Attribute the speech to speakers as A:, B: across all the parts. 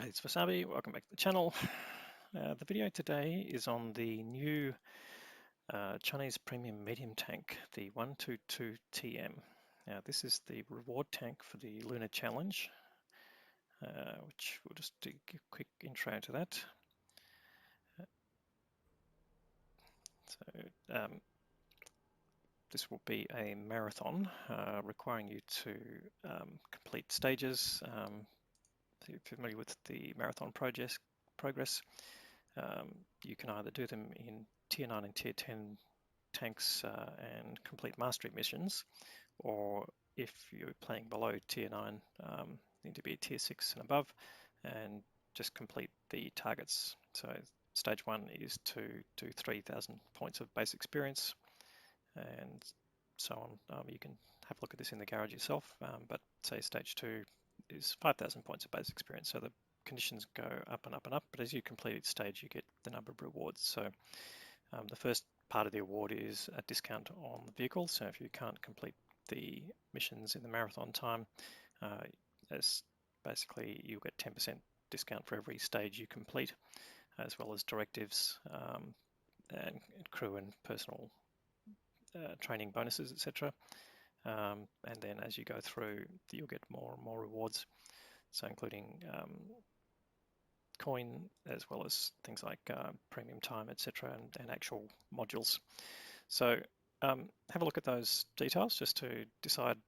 A: Hi, it's Wasabi. Welcome back to the channel. The video today is on the new Chinese premium medium tank, the 122TM. Now, this is the reward tank for the Lunar Challenge, which we'll just do a quick intro to that. This will be a marathon requiring you to complete stages. If you're familiar with the marathon progress, you can either do them in Tier 9 and Tier 10 tanks and complete mastery missions, or if you're playing below Tier 9, need to be Tier 6 and above and just complete the targets. So stage 1 is to do 3,000 points of base experience and so on. You can have a look at this in the garage yourself, but say stage 2 is 5,000 points of base experience. So the conditions go up and up and up, but as you complete each stage, you get the number of rewards. So the first part of the award is a discount on the vehicle. So if you can't complete the missions in the marathon time, as basically you'll get 10% discount for every stage you complete, as well as directives and crew and personal training bonuses, etc. And then as you go through, you'll get more and more rewards. So including coin, as well as things like premium time, etc., and actual modules. So have a look at those details just to decide,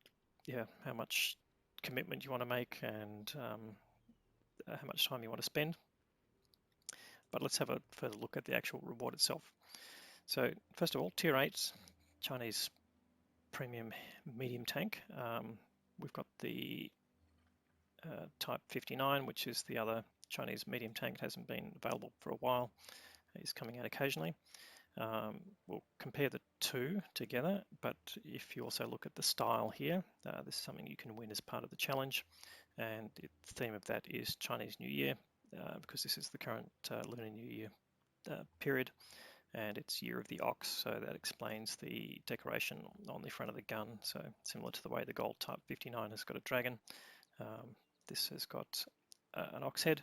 A: how much commitment you want to make and how much time you want to spend. But let's have a further look at the actual reward itself. So first of all, Tier 8 Chinese premium medium tank. We've got the Type 59, which is the other Chinese medium tank. It hasn't been available for a while. It's coming out occasionally. We'll compare the two together, but if you also look at the style here, this is something you can win as part of the challenge, and the theme of that is Chinese New Year, because this is the current Lunar New Year period, and it's Year of the Ox, so that explains the decoration on the front of the gun. So similar to the way the gold Type 59 has got a dragon, this has got an ox head,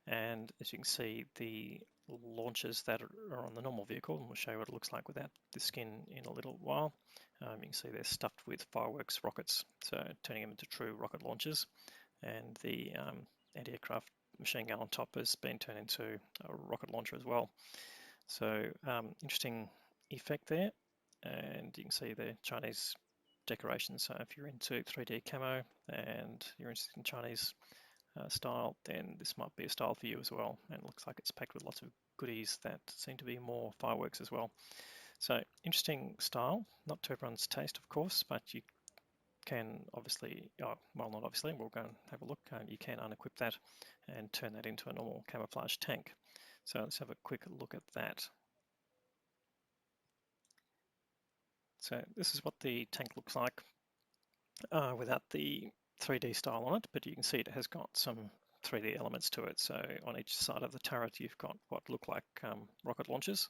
A: and as you can see, the launchers that are on the normal vehicle, and we'll show you what it looks like without the skin in a little while. You can see they're stuffed with fireworks rockets, so turning them into true rocket launchers, and the anti-aircraft machine gun on top has been turned into a rocket launcher as well. So interesting effect there, and you can see the Chinese decorations. So if you're into 3D camo and you're interested in Chinese style, then this might be a style for you as well, and it looks like it's packed with lots of goodies that seem to be more fireworks as well. So interesting style, not to everyone's taste of course, but you can obviously, well, not obviously, we'll go and have a look. You can unequip that and turn that into a normal camouflage tank. So let's have a quick look at that. So this is what the tank looks like without the 3D style on it, but you can see it has got some 3D elements to it. So on each side of the turret, you've got what look like rocket launchers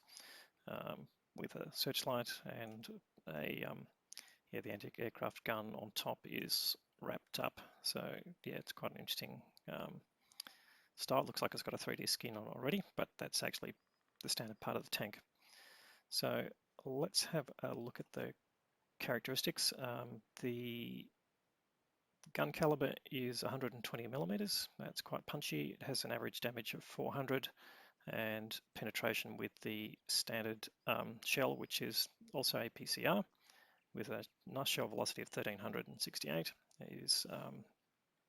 A: with a searchlight, and the anti-aircraft gun on top is wrapped up. So yeah, it's quite an interesting style. It looks like it's got a 3D skin on already, but that's actually the standard part of the tank. So let's have a look at the characteristics. The gun caliber is 120 millimeters. That's quite punchy. It has an average damage of 400 and penetration with the standard shell, which is also a PCR with a nice shell velocity of 1368. It is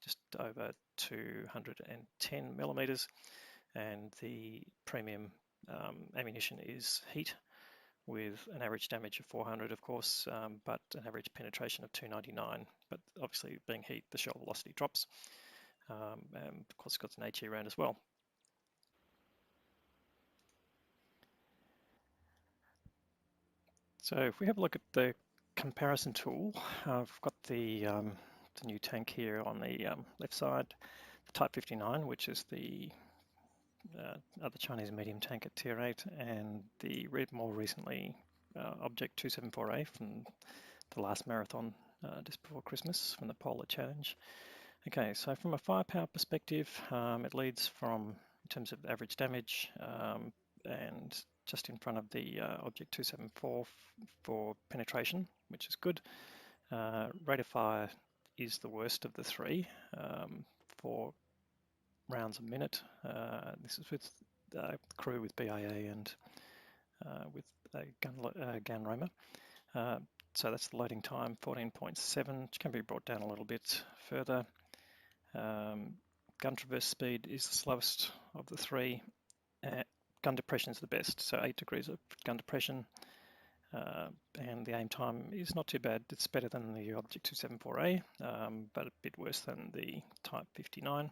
A: just over 210 millimeters, and the premium ammunition is heat with an average damage of 400, of course, but an average penetration of 299. But obviously, being heat, the shell velocity drops. And of course, it's got an HE round as well. So if we have a look at the comparison tool, I've got the new tank here on the left side, the Type 59, which is the other Chinese medium tank at Tier 8, and the more recently Object 274A from the last marathon just before Christmas from the Polar Challenge. Okay, so from a firepower perspective, it leads from, in terms of average damage, and just in front of the Object 274 for penetration, which is good. Rate of fire is the worst of the three, 4 rounds a minute. This is with crew with BIA and with a gun roamer. So that's the loading time, 14.7, which can be brought down a little bit further. Gun traverse speed is the slowest of the three. Gun depression is the best, so 8 degrees of gun depression. And the aim time is not too bad. It's better than the Object 274A, but a bit worse than the Type 59.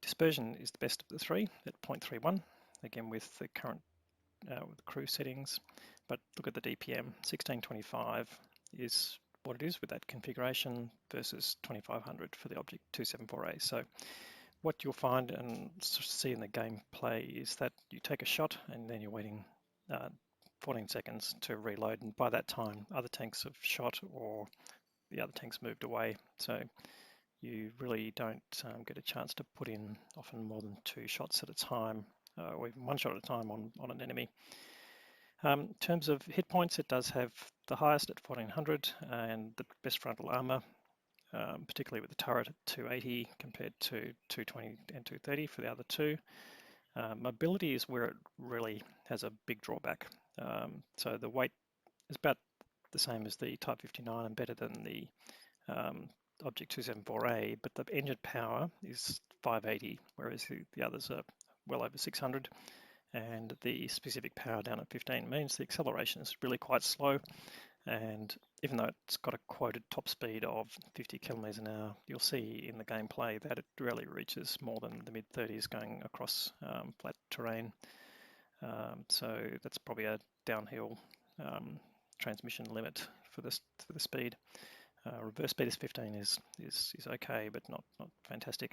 A: Dispersion is the best of the three at 0.31, again with the current with the crew settings. But look at the DPM, 1625 is what it is with that configuration versus 2500 for the Object 274A. So what you'll find and see in the gameplay is that you take a shot and then you're waiting 14 seconds to reload, and by that time other tanks have shot or the other tanks moved away. So you really don't get a chance to put in often more than 2 shots at a time, or even 1 shot at a time on an enemy. In terms of hit points, it does have the highest at 1400 and the best frontal armor, particularly with the turret at 280 compared to 220 and 230 for the other two. Mobility is where it really has a big drawback. So the weight is about the same as the Type 59 and better than the Object 274A, but the engine power is 580, whereas the others are well over 600. And the specific power down at 15 means the acceleration is really quite slow. And even though it's got a quoted top speed of 50 kilometers an hour, you'll see in the gameplay that it rarely reaches more than the mid-30s going across flat terrain. So that's probably a downhill transmission limit for the speed. Reverse speed is 15 is okay, but not fffantastic.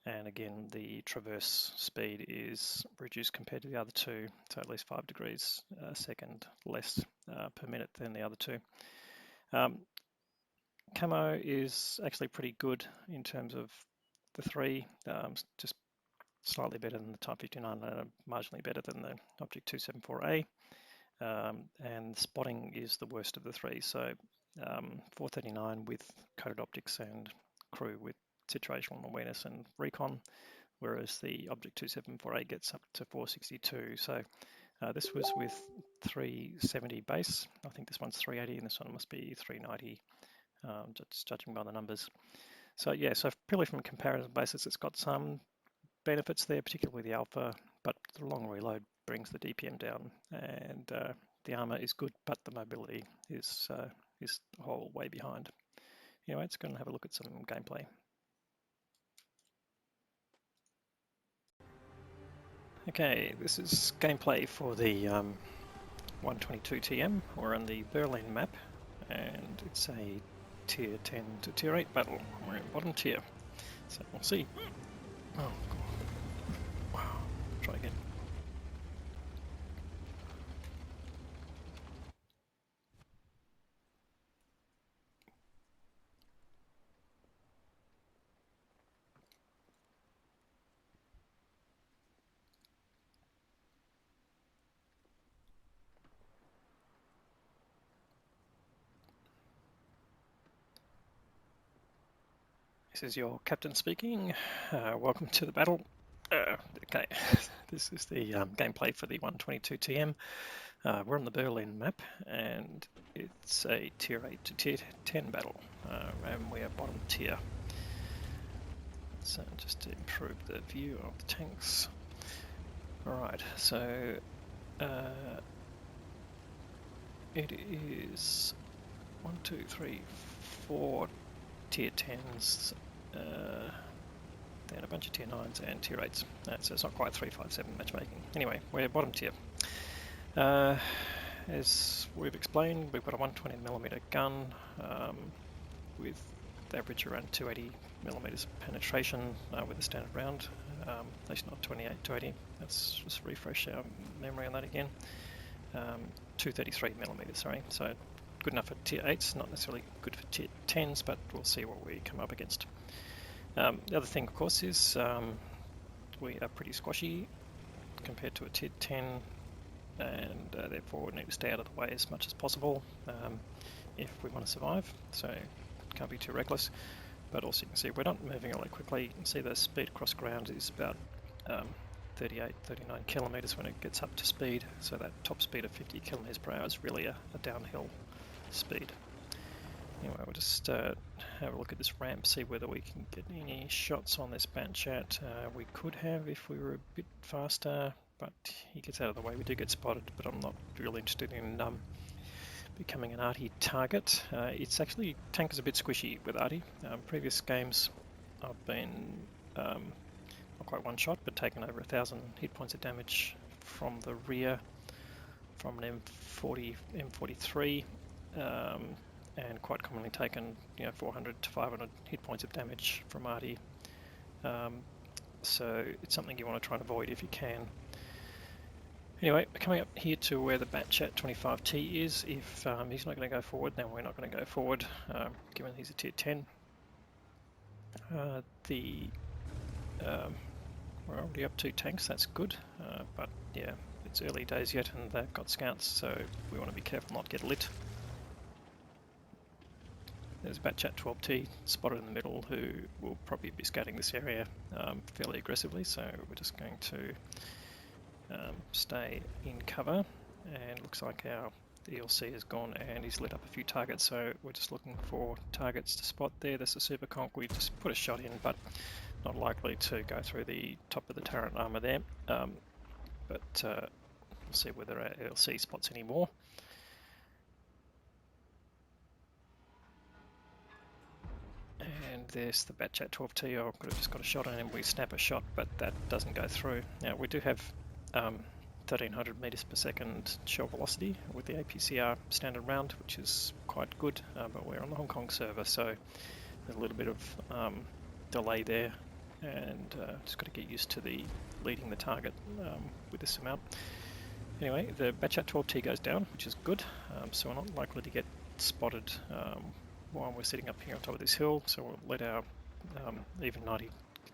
A: And again, the traverse speed is reduced compared to the other two, so at least 5 degrees a second less per minute than the other two. Camo is actually pretty good in terms of the three, just slightly better than the Type 59 and marginally better than the Object 274A. And spotting is the worst of the three, so 439 with coated optics and crew with situational awareness and recon, whereas the Object 274A gets up to 462. So this was with 370 base. I think this one's 380 and this one must be 390, just judging by the numbers. So yeah, so purely from a comparative basis, it's got some benefits there, particularly the alpha, but the long reload brings the DPM down, and the armor is good, but the mobility is a whole way behind. Anyway, let's go and have a look at some gameplay. Okay, this is gameplay for the 122 TM. We're on the Berlin map, and it's a tier 10 to tier 8 battle. We're in bottom tier, so we'll see. Oh, God. Wow. Try again. This is your captain speaking. Welcome to the battle. Okay, this is the gameplay for the 122 TM. We're on the Berlin map, and it's a tier 8 to tier 10 battle, and we are bottom tier. So just to improve the view of the tanks. Alright, so it is 1, 2, 3, 4 tier 10s, then a bunch of tier 9s and tier 8s. So it's not quite 357 matchmaking. Anyway, we're bottom tier. As we've explained, we've got a 120mm gun with average around 280 millimeters penetration with a standard round. At least not 28, 280. Let's just refresh our memory on that again. 233 millimeters, sorry. So good enough for tier 8s, not necessarily good for tier 10s, but we'll see what we come up against. The other thing, of course, is we are pretty squashy compared to a tier 10, and therefore we need to stay out of the way as much as possible if we want to survive, so can't be too reckless. But also you can see we're not moving all that quickly. You can see the speed across ground is about 38, 39 kilometers when it gets up to speed, so that top speed of 50 kilometers per hour is really a downhill speed. Anyway, we'll just have a look at this ramp, see whether we can get any shots on this BADATTANK. We could have if we were a bit faster, but he gets out of the way. We do get spotted, but I'm not really interested in becoming an arty target. It's actually, tank is a bit squishy with arty. Previous games I've been not quite one shot, but taken over 1,000 hit points of damage from the rear from an M43. And quite commonly taken, 400 to 500 hit points of damage from arty. So it's something you want to try and avoid if you can. Anyway, coming up here to where the BADATTANK 25T is. If he's not going to go forward, then we're not going to go forward, given he's a tier 10. We're already up 2 tanks, that's good, but yeah, it's early days yet and they've got scouts, so we want to be careful not to get lit. There's a BADATTANK 12T spotted in the middle who will probably be scouting this area fairly aggressively, so we're just going to stay in cover, and looks like our ELC has gone and he's lit up a few targets, so we're just looking for targets to spot there. There's a super conch, we just put a shot in, but not likely to go through the top of the turret armor there, but we'll see whether our ELC spots any more. And there's the BADATTANK 12T. I could have just got a shot on him. We snap a shot, but that doesn't go through. Now we do have 1300 meters per second shell velocity with the APCR standard round, which is quite good, but we're on the Hong Kong server, so there's a little bit of delay there, and just got to get used to the leading the target with this amount. Anyway, the BADATTANK 12T goes down, which is good, so we're not likely to get spotted while we're sitting up here on top of this hill, so we'll let our even 90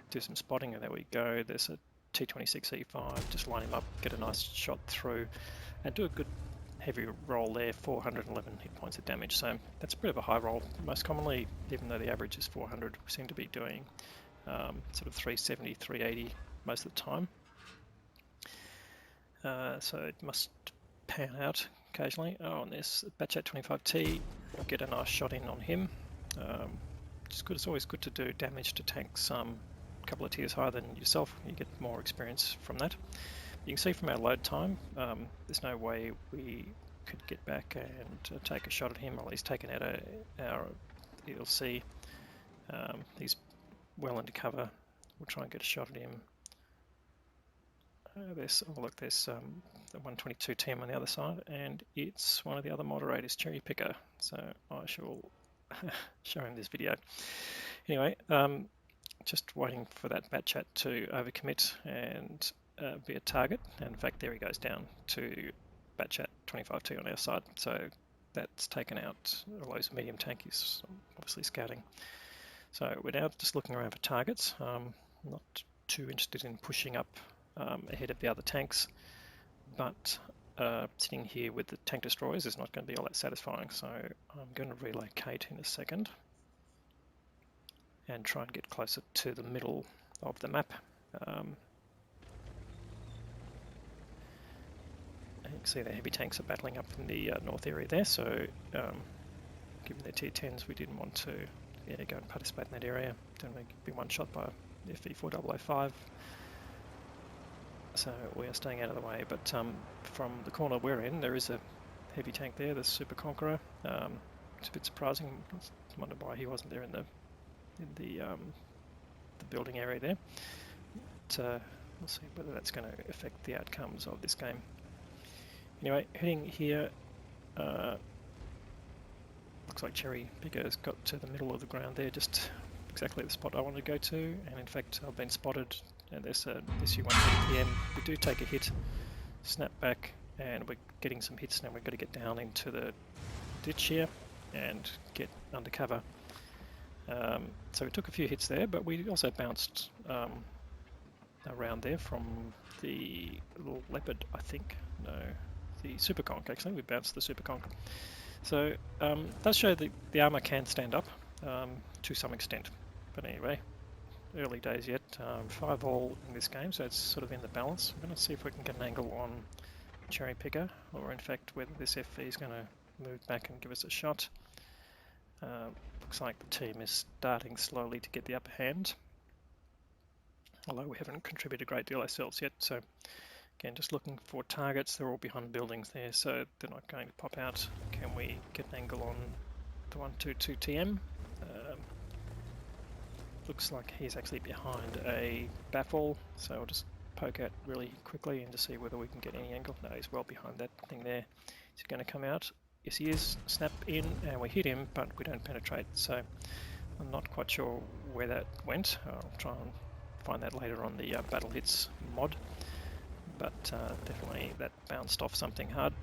A: do some spotting, and there we go. There's a T26E5, just line him up, get a nice shot through, and do a good heavy roll there, 411 hit points of damage. So that's a bit of a high roll. Most commonly, even though the average is 400, we seem to be doing sort of 370, 380 most of the time. So it must pan out occasionally. Oh, and there's BADATTANK 25T. We'll get a nice shot in on him. It's good. It's always good to do damage to tanks a couple of tiers higher than yourself. You get more experience from that. You can see from our load time, there's no way we could get back and take a shot at him. Well, he's taken out our ELC. He's well into cover. We'll try and get a shot at him. There's the 122 team on the other side, and it's one of the other moderators, Cherry Picker. So I shall show him this video. Anyway, just waiting for that BADATTANK to overcommit and be a target. And in fact, there he goes down to BADATTANK 25T on our side. So that's taken out a low medium tank. He's obviously scouting. So we're now just looking around for targets. Not too interested in pushing up ahead of the other tanks, but sitting here with the tank destroyers is not going to be all that satisfying, so I'm going to relocate in a second and try and get closer to the middle of the map. And you can see the heavy tanks are battling up in the north area there, so given their tier 10s, we didn't want to go and participate in that area. Don't want to be one shot by FV4005. So we are staying out of the way, but from the corner we're in, there is a heavy tank there, the Super Conqueror. It's a bit surprising. I wonder why he wasn't there in the building area there. But we'll see whether that's going to affect the outcomes of this game. Anyway, heading here, looks like Cherry Picker's got to the middle of the ground there, just exactly the spot I wanted to go to, and in fact I've been spotted. And there's a SU-130 PM. We do take a hit, snap back, and we're getting some hits now. We've got to get down into the ditch here and get under cover. So we took a few hits there, but we also bounced around there from the little leopard, I think. No, the super conch actually. We bounced the super conch. So it does show that the armor can stand up to some extent. But anyway, early days yet. 5-all in this game, so it's sort of in the balance. I'm going to see if we can get an angle on Cherry Picker, or in fact whether this FV is going to move back and give us a shot. Looks like the team is starting slowly to get the upper hand, although we haven't contributed a great deal ourselves yet. So again, just looking for targets. They're all behind buildings there, so they're not going to pop out. Can we get an angle on the 122 TM? Looks like he's actually behind a baffle, so I'll just poke out really quickly and just see whether we can get any angle. No, he's well behind that thing there. Is he going to come out? Yes, he is. Snap in, and we hit him, but we don't penetrate. So I'm not quite sure where that went. I'll try and find that later on the Battle Hits mod. But definitely that bounced off something hard.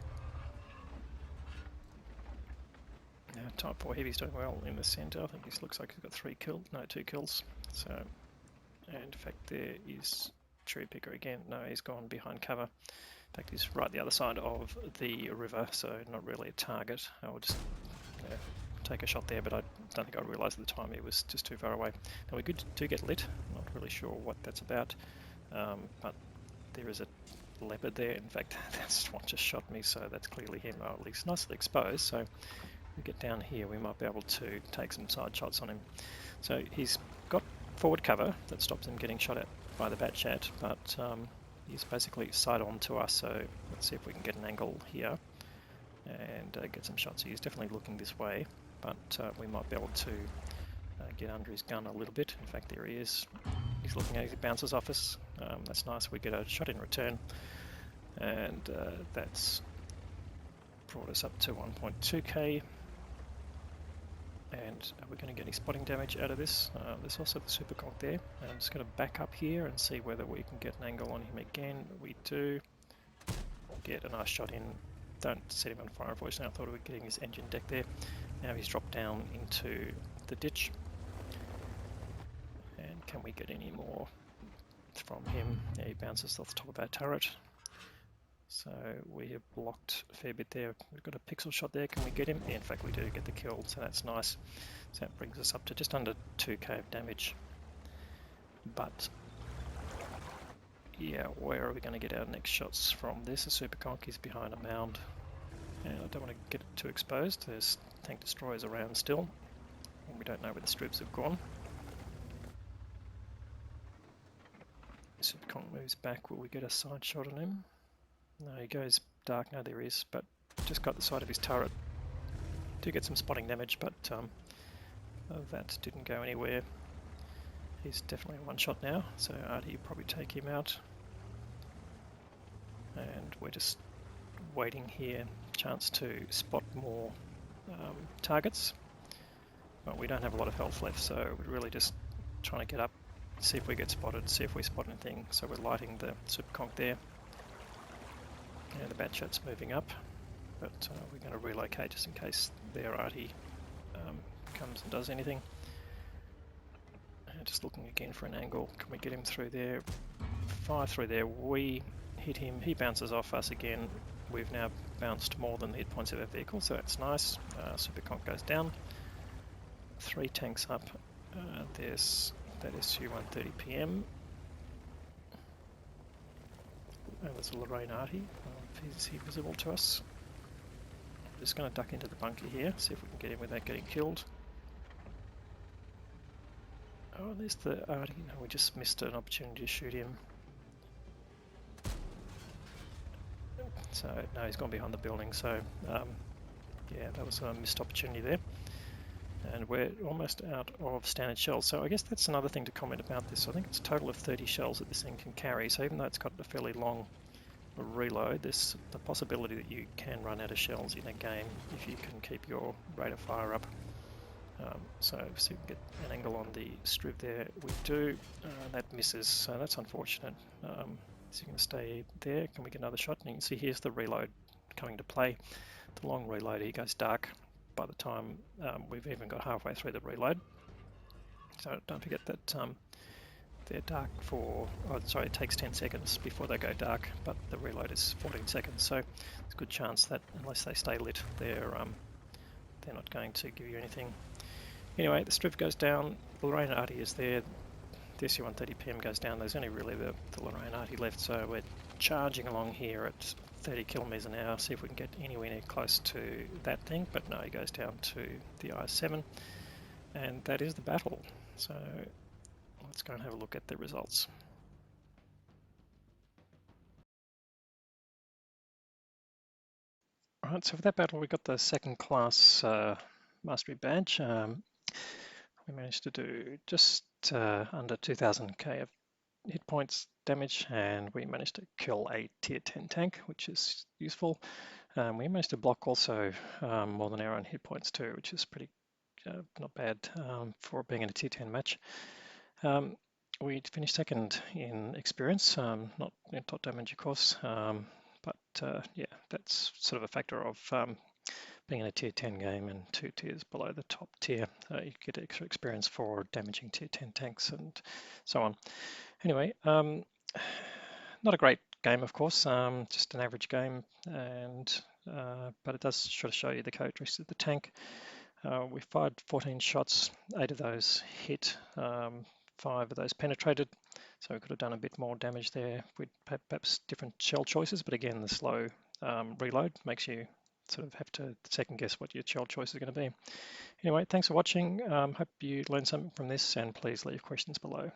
A: Now, Type 4 Heavy's doing well in the centre. I think this looks like he's got 2 kills. So, and in fact, there is Cherry Picker again. No, he's gone behind cover. In fact, he's right the other side of the river, so not really a target. I'll just take a shot there, but I don't think I realised at the time it was just too far away. Now we do get lit. Not really sure what that's about, but there is a leopard there. In fact, that's what just shot me, so that's clearly him, or at least nicely exposed. So if we get down here, we might be able to take some side shots on him. So he's got forward cover that stops him getting shot at by the Bat-Chat, but he's basically side on to us. So let's see if we can get an angle here and get some shots. He's definitely looking this way, but we might be able to get under his gun a little bit. In fact, there he is. He's looking as he bounces off us. That's nice. We get a shot in return, and that's brought us up to 1.2k. And are we going to get any spotting damage out of this? There's also the super conch there. I'm just going to back up here and see whether we can get an angle on him again. We do get a nice shot in. Don't set him on fire, unfortunately. I thought we were getting his engine deck there. Now he's dropped down into the ditch. And can we get any more from him? Yeah, he bounces off the top of our turret. So we have blocked a fair bit there. We've got a pixel shot there. Can we get him? Yeah, in fact, we do get the kill, so that's nice. So that brings us up to just under 2k of damage. But yeah, where are we going to get our next shots from this? The super conch is behind a mound, and I don't want to get it too exposed. There's tank destroyers around still, and we don't know where the strips have gone. The super conch moves back. Will we get a side shot on him? No, he goes dark. No, there is, but just got the side of his turret. Do get some spotting damage, but that didn't go anywhere. He's definitely one shot now, so Artie will probably take him out. And we're just waiting here, chance to spot more targets. But we don't have a lot of health left, so we're really just trying to get up, see if we get spotted, see if we spot anything. So we're lighting the super conch there. And the Bat-Chat's moving up, but we're going to relocate just in case their Artie comes and does anything. And just looking again for an angle. Can we get him through there? Fire through there. We hit him. He bounces off us again. We've now bounced more than the hit points of our vehicle, so that's nice. Super conch goes down. 3 tanks up. That is SU-130 PM. And there's a Lorraine Artie. Is he visible to us? I'm just going to duck into the bunker here, see if we can get him without getting killed. Oh, there's the Artie. No, we just missed an opportunity to shoot him. So, no, he's gone behind the building, so yeah, that was a missed opportunity there. And we're almost out of standard shells. So I guess that's another thing to comment about this. I think it's a total of 30 shells that this thing can carry. So even though it's got a fairly long reload, there's the possibility that you can run out of shells in a game if you can keep your rate of fire up. So see if we can get an angle on the strip there. We do. That misses, so that's unfortunate. Is he going to stay there? Can we get another shot? And you can see here's the reload coming to play. The long reload, he goes dark by the time we've even got halfway through the reload. So don't forget that they're dark for, oh, sorry, it takes 10 seconds before they go dark, but the reload is 14 seconds. So it's a good chance that unless they stay lit, they're not going to give you anything. Anyway, the strip goes down, the Lorraine Arty is there, the SU-130 PM goes down, there's only really the Lorraine Arty left, so we're charging along here at 30 kilometers an hour, see if we can get anywhere near close to that thing, but no, it goes down to the IS-7, and that is the battle. So let's go and have a look at the results. Alright, so for that battle we got the second class mastery badge. We managed to do just under 2000k of hit points damage, and we managed to kill a tier 10 tank, which is useful. We managed to block also more than our own hit points too, which is pretty not bad for being in a tier 10 match. We finished second in experience, not in top damage of course, but yeah, that's sort of a factor of being in a tier 10 game and 2 tiers below the top tier. You get extra experience for damaging tier 10 tanks and so on. Anyway, not a great game, of course, just an average game, and but it does sort of show you the characteristics of the tank. We fired 14 shots, 8 of those hit, 5 of those penetrated, so we could have done a bit more damage there with perhaps different shell choices, but again, the slow reload makes you sort of have to second guess what your shell choice is going to be. Anyway, thanks for watching. Hope you learned something from this, and please leave questions below.